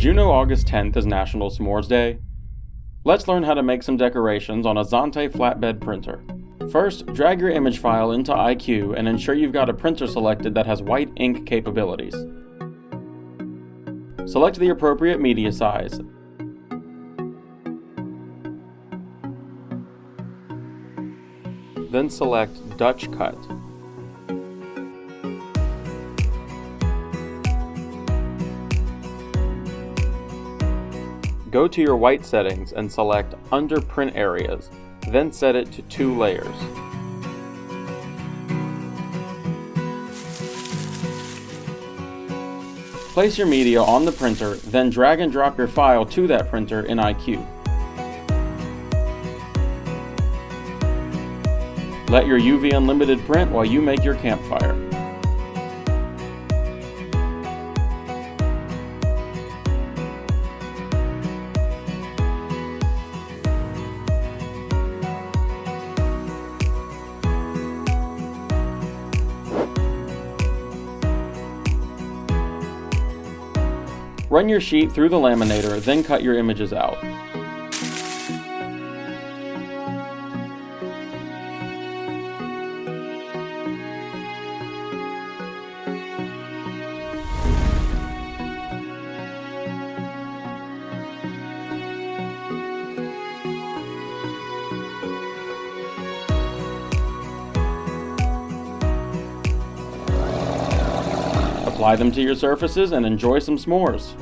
Did you know August 10th is National S'mores Day? Let's learn how to make some decorations on a Xanté flatbed printer. First, drag your image file into IQ and ensure you've got a printer selected that has white ink capabilities. Select the appropriate media size. Then select Dutch Cut. Go to your white settings and select Under Print Areas, then set it to 2 layers. Place your media on the printer, then drag and drop your file to that printer in IQ. Let your UV Unlimited print while you make your campfire. Run your sheet through the laminator, then cut your images out. Apply them to your surfaces and enjoy some s'mores.